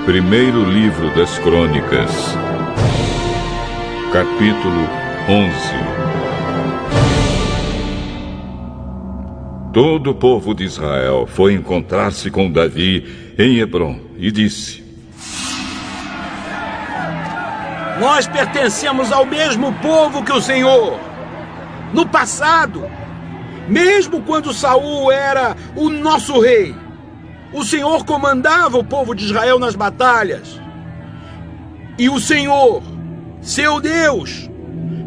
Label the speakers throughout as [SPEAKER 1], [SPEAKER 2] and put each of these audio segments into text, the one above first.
[SPEAKER 1] Primeiro livro das Crônicas, capítulo 11. Todo o povo de Israel foi encontrar-se com Davi em Hebrom e disse:
[SPEAKER 2] Nós pertencemos ao mesmo povo que o Senhor. No passado, mesmo quando Saul era o nosso rei, o Senhor comandava o povo de Israel nas batalhas. E o Senhor, seu Deus,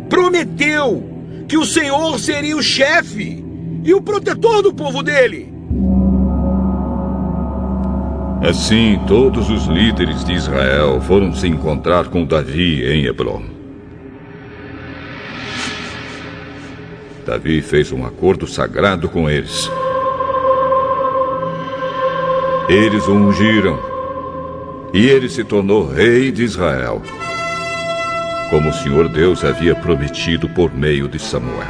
[SPEAKER 2] prometeu que o Senhor seria o chefe e o protetor do povo dele.
[SPEAKER 1] Assim, todos os líderes de Israel foram se encontrar com Davi em Hebrom. Davi fez um acordo sagrado com eles. Eles o ungiram, e ele se tornou rei de Israel, como o Senhor Deus havia prometido por meio de Samuel.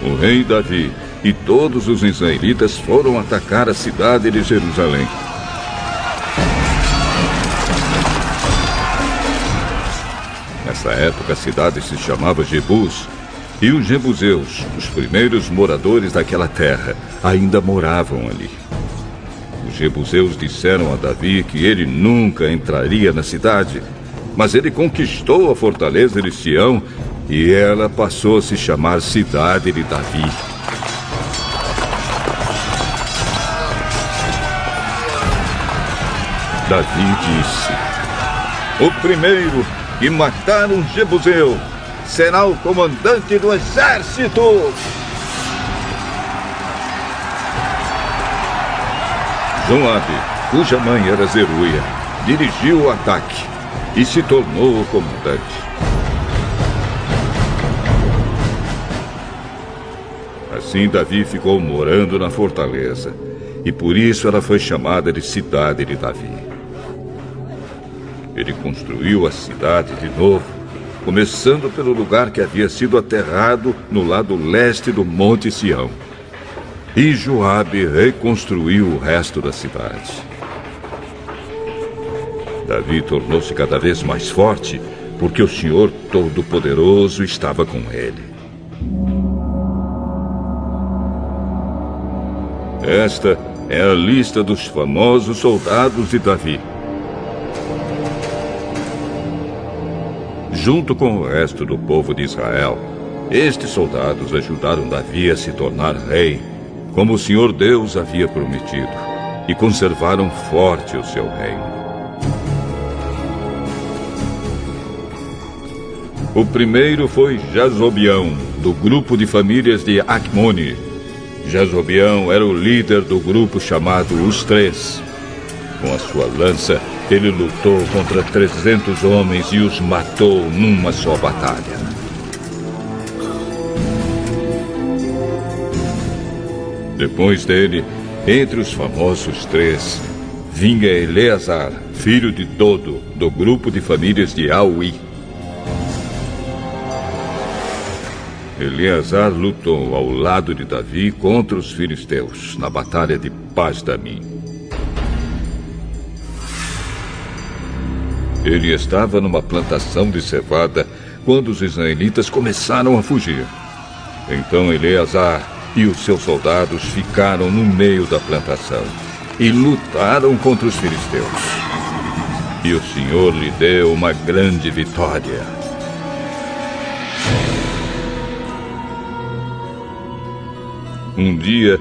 [SPEAKER 1] O rei Davi e todos os israelitas foram atacar a cidade de Jerusalém. Nessa época, a cidade se chamava Jebus, e os jebuseus, os primeiros moradores daquela terra, ainda moravam ali. Os jebuseus disseram a Davi que ele nunca entraria na cidade, mas ele conquistou a fortaleza de Sião e ela passou a se chamar Cidade de Davi. Davi disse: o primeiro que matar um jebuseu será o comandante do exército. Joabe, cuja mãe era Zeruia, dirigiu o ataque e se tornou o comandante. Assim, Davi ficou morando na fortaleza, e por isso ela foi chamada de Cidade de Davi. Ele construiu a cidade de novo, começando pelo lugar que havia sido aterrado no lado leste do Monte Sião. E Joabe reconstruiu o resto da cidade. Davi tornou-se cada vez mais forte, porque o Senhor Todo-Poderoso estava com ele. Esta é a lista dos famosos soldados de Davi. Junto com o resto do povo de Israel, estes soldados ajudaram Davi a se tornar rei, como o Senhor Deus havia prometido, e conservaram forte o seu reino. O primeiro foi Jazobeão, do grupo de famílias de Acmone. Jazobeão era o líder do grupo chamado Os Três. Com a sua lança, ele lutou contra 300 homens e os matou numa só batalha. Depois dele, entre os famosos três, vinha Eleazar, filho de Dodo, do grupo de famílias de Auí. Eleazar lutou ao lado de Davi contra os filisteus, na batalha de Pas-damim. Ele estava numa plantação de cevada quando os israelitas começaram a fugir. Então Eleazar e os seus soldados ficaram no meio da plantação e lutaram contra os filisteus. E o Senhor lhe deu uma grande vitória. Um dia,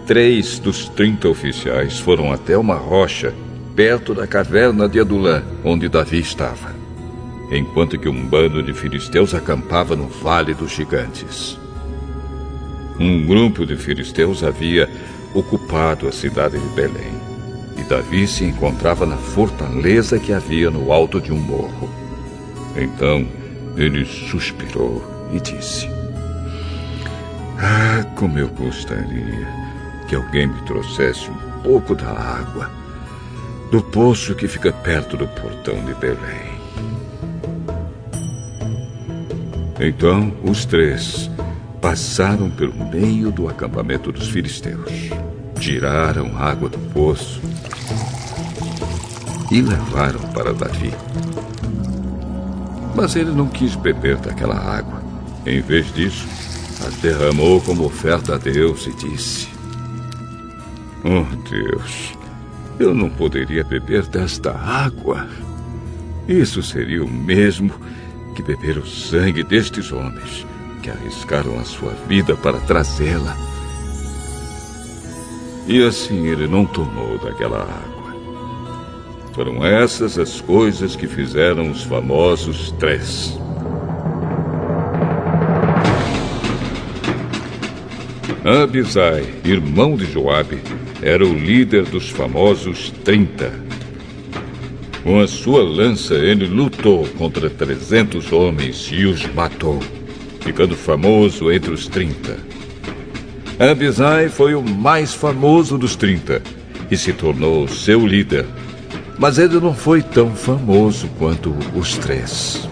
[SPEAKER 1] 3 dos 30 oficiais foram até uma rocha perto da caverna de Adulã, onde Davi estava, enquanto que um bando de filisteus acampava no Vale dos Gigantes. Um grupo de filisteus havia ocupado a cidade de Belém, e Davi se encontrava na fortaleza que havia no alto de um morro. Então ele suspirou e disse: "Ah, como eu gostaria que alguém me trouxesse um pouco da água do poço que fica perto do portão de Belém." Então os três passaram pelo meio do acampamento dos filisteus, tiraram água do poço e levaram para Davi. Mas ele não quis beber daquela água. Em vez disso, a derramou como oferta a Deus e disse: "Oh Deus, eu não poderia beber desta água. Isso seria o mesmo que beber o sangue destes homens que arriscaram a sua vida para trazê-la." E assim ele não tomou daquela água. Foram essas as coisas que fizeram os famosos 3. Abisai, irmão de Joabe, era o líder dos famosos 30. Com a sua lança, ele lutou contra 300 homens e os matou, ficando famoso entre os 30. Abisai foi o mais famoso dos 30 e se tornou seu líder. Mas ele não foi tão famoso quanto os 3.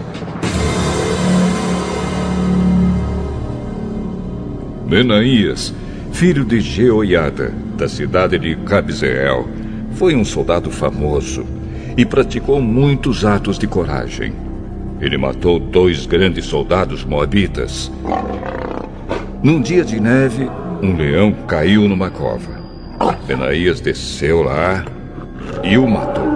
[SPEAKER 1] Benaías, filho de Jeoiada, da cidade de Cabzeel, foi um soldado famoso e praticou muitos atos de coragem. Ele matou 2 grandes soldados moabitas. Num dia de neve, um leão caiu numa cova. Benaías desceu lá e o matou.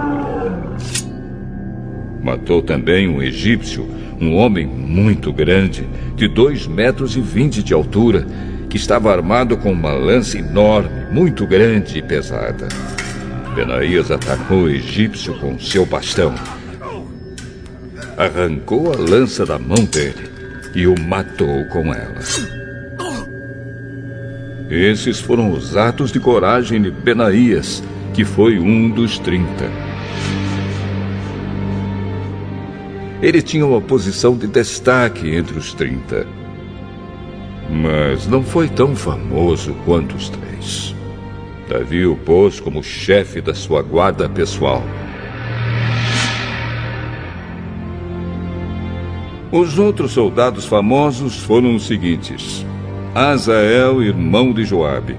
[SPEAKER 1] Matou também um egípcio, um homem muito grande, de 2,20 metros de altura, que estava armado com uma lança enorme, muito grande e pesada. Benaías atacou o egípcio com seu bastão. Arrancou a lança da mão dele e o matou com ela. Esses foram os atos de coragem de Benaías, que foi um dos 30. Ele tinha uma posição de destaque entre os 30. Mas não foi tão famoso quanto os 3. Davi o pôs como chefe da sua guarda pessoal. Os outros soldados famosos foram os seguintes: Azael, irmão de Joabe;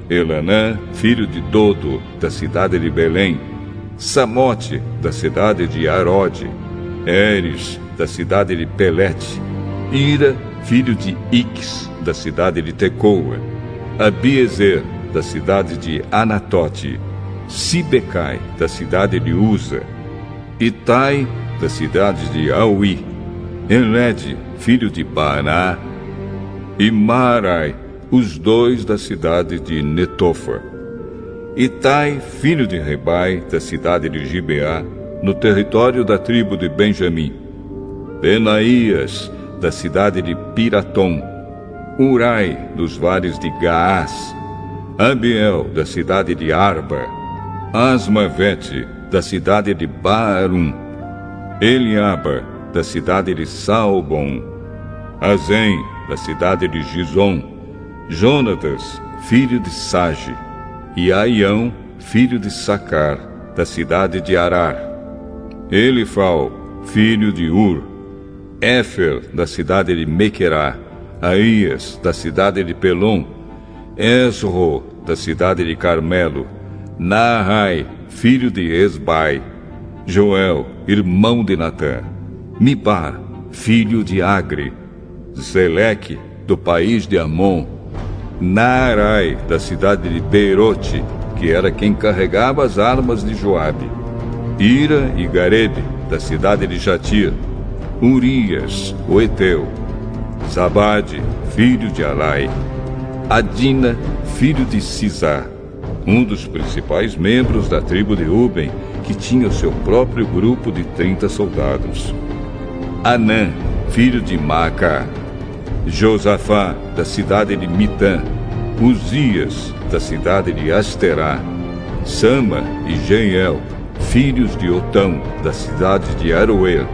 [SPEAKER 1] Elanã, filho de Dodo, da cidade de Belém; Samote, da cidade de Arode; Eres, da cidade de Pelete; Ira, filho de Ix, da cidade de Tecoa; Abiezer, da cidade de Anatote; Sibecai, da cidade de Uza; Itai, da cidade de Auí; Enled, filho de Baaná; e Maarai, os 2 da cidade de Netofa; Itai, filho de Ribai, da cidade de Gibeá, no território da tribo de Benjamim; Benaías, da cidade de Piratom; Urai, dos vales de Gaás; Abiel, da cidade de Arba; Asmavete, da cidade de Baarum; Eliaba, da cidade de Saalbom; Azem, da cidade de Gizom; Jonatas, filho de Sage; e Aião, filho de Sacar, da cidade de Arar; Elifal, filho de Ur; Éfer, da cidade de Mequerá; Aías, da cidade de Pelom; Esro, da cidade de Carmelo; Naai, filho de Esbai; Joel, irmão de Natã; Mibar, filho de Agre; Zeleque, do país de Amon; Naarai, da cidade de Beirote, que era quem carregava as armas de Joabe; Ira e Garebe, da cidade de Jatir; Urias, o Eteu; Zabade, filho de Alai; Adina, filho de Sisá, um dos principais membros da tribo de Ruben, que tinha o seu próprio grupo de 30 soldados; Anã, filho de Maacá; Josafá, da cidade de Mitã; Uzias, da cidade de Asterá; Sama e Jeiel, filhos de Otão, da cidade de Aroer;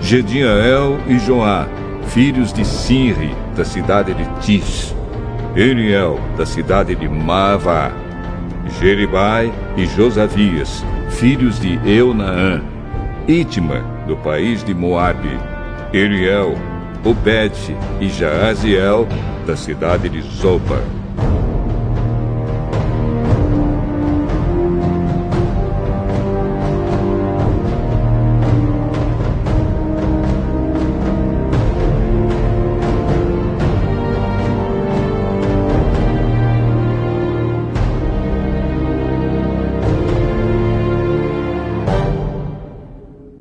[SPEAKER 1] Gediael e Joá, filhos de Sinri, da cidade de Tis; Eliel, da cidade de Maavá; Jeribai e Josavias, filhos de Eunaã; Itma, do país de Moabe; Eliel, Obed e Jaaziel, da cidade de Zoba.